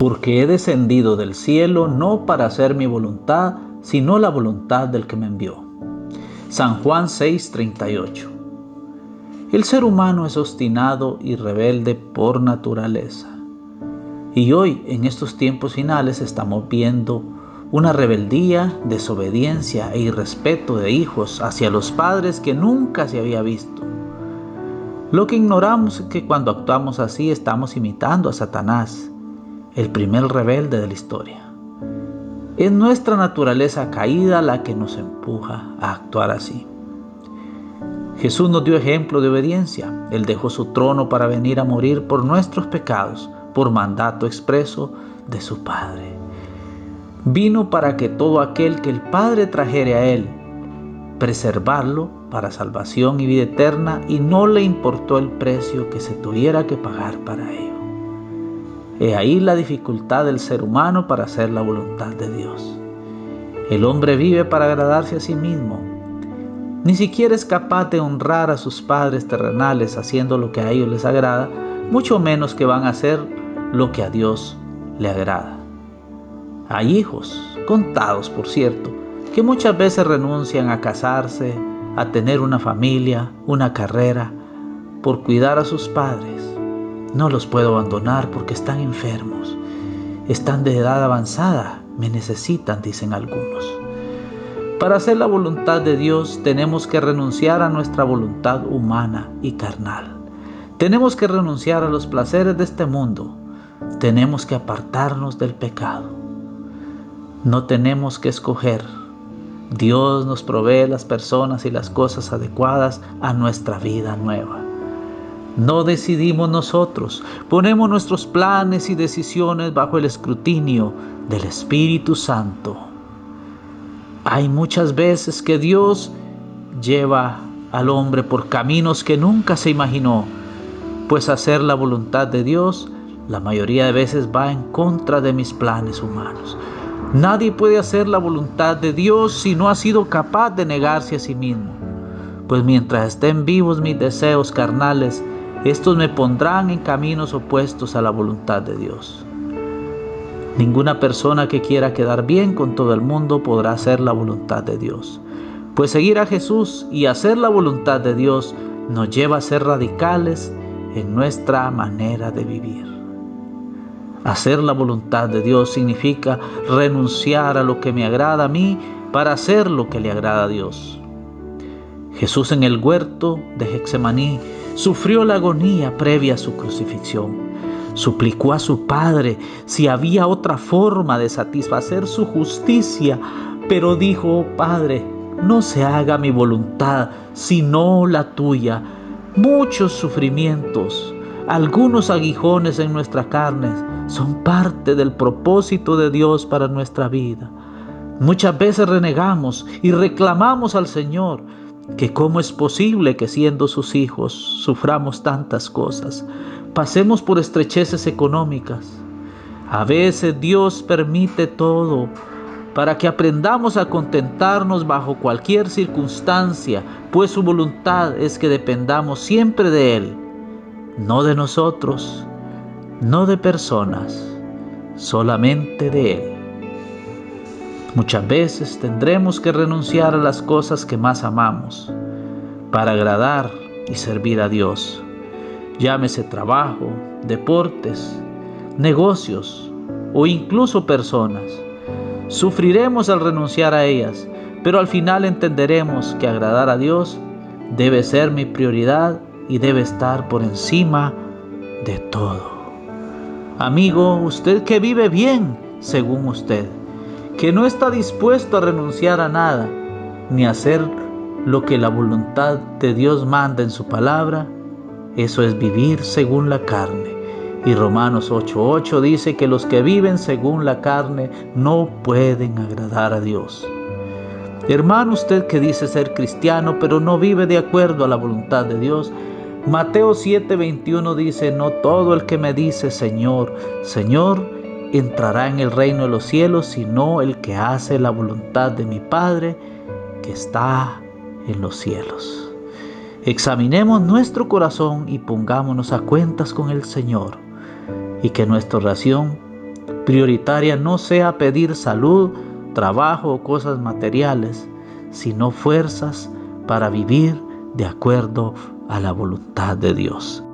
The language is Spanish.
porque he descendido del cielo no para hacer mi voluntad, sino la voluntad del que me envió. San Juan 6:38. El ser humano es obstinado y rebelde por naturaleza. Y hoy, en estos tiempos finales, estamos viendo una rebeldía, desobediencia e irrespeto de hijos hacia los padres que nunca se había visto. Lo que ignoramos es que cuando actuamos así estamos imitando a Satanás, el primer rebelde de la historia. Es nuestra naturaleza caída la que nos empuja a actuar así. Jesús nos dio ejemplo de obediencia. Él dejó su trono para venir a morir por nuestros pecados, por mandato expreso de su Padre. Vino para que todo aquel que el Padre trajere a Él, preservarlo para salvación y vida eterna, y no le importó el precio que se tuviera que pagar para ello. He ahí la dificultad del ser humano para hacer la voluntad de Dios. El hombre vive para agradarse a sí mismo. Ni siquiera es capaz de honrar a sus padres terrenales haciendo lo que a ellos les agrada, mucho menos que van a hacer lo que a Dios le agrada. Hay hijos, contados por cierto, que muchas veces renuncian a casarse, a tener una familia, una carrera, por cuidar a sus padres. No los puedo abandonar porque están enfermos, están de edad avanzada, me necesitan, dicen algunos. Para hacer la voluntad de Dios tenemos que renunciar a nuestra voluntad humana y carnal. Tenemos que renunciar a los placeres de este mundo. Tenemos que apartarnos del pecado. No tenemos que escoger. Dios nos provee las personas y las cosas adecuadas a nuestra vida nueva. No decidimos nosotros, ponemos nuestros planes y decisiones bajo el escrutinio del Espíritu Santo. Hay muchas veces que Dios lleva al hombre por caminos que nunca se imaginó, pues hacer la voluntad de Dios la mayoría de veces va en contra de mis planes humanos. Nadie puede hacer la voluntad de Dios si no ha sido capaz de negarse a sí mismo, pues mientras estén vivos mis deseos carnales, estos me pondrán en caminos opuestos a la voluntad de Dios. Ninguna persona que quiera quedar bien con todo el mundo podrá hacer la voluntad de Dios, pues seguir a Jesús y hacer la voluntad de Dios nos lleva a ser radicales en nuestra manera de vivir. Hacer la voluntad de Dios significa renunciar a lo que me agrada a mí para hacer lo que le agrada a Dios. Jesús en el huerto de Getsemaní sufrió la agonía previa a su crucifixión. Suplicó a su Padre si había otra forma de satisfacer su justicia, pero dijo: "Oh Padre, no se haga mi voluntad, sino la tuya". Muchos sufrimientos, algunos aguijones en nuestra carne, son parte del propósito de Dios para nuestra vida. Muchas veces renegamos y reclamamos al Señor que cómo es posible que siendo sus hijos suframos tantas cosas, pasemos por estrecheces económicas. A veces Dios permite todo para que aprendamos a contentarnos bajo cualquier circunstancia, pues su voluntad es que dependamos siempre de Él, no de nosotros, no de personas, solamente de Él. Muchas veces tendremos que renunciar a las cosas que más amamos para agradar y servir a Dios. Llámese trabajo, deportes, negocios o incluso personas. Sufriremos al renunciar a ellas, pero al final entenderemos que agradar a Dios debe ser mi prioridad y debe estar por encima de todo. Amigo, usted que vive bien según usted, que no está dispuesto a renunciar a nada, ni a hacer lo que la voluntad de Dios manda en su palabra, eso es vivir según la carne. Y Romanos 8:8 dice que los que viven según la carne no pueden agradar a Dios. Hermano, usted que dice ser cristiano, pero no vive de acuerdo a la voluntad de Dios, Mateo 7:21 dice: "No todo el que me dice Señor, Señor, entrará en el reino de los cielos, sino el que hace la voluntad de mi Padre que está en los cielos". Examinemos nuestro corazón y pongámonos a cuentas con el Señor, y que nuestra oración prioritaria no sea pedir salud, trabajo o cosas materiales, sino fuerzas para vivir de acuerdo a la voluntad de Dios.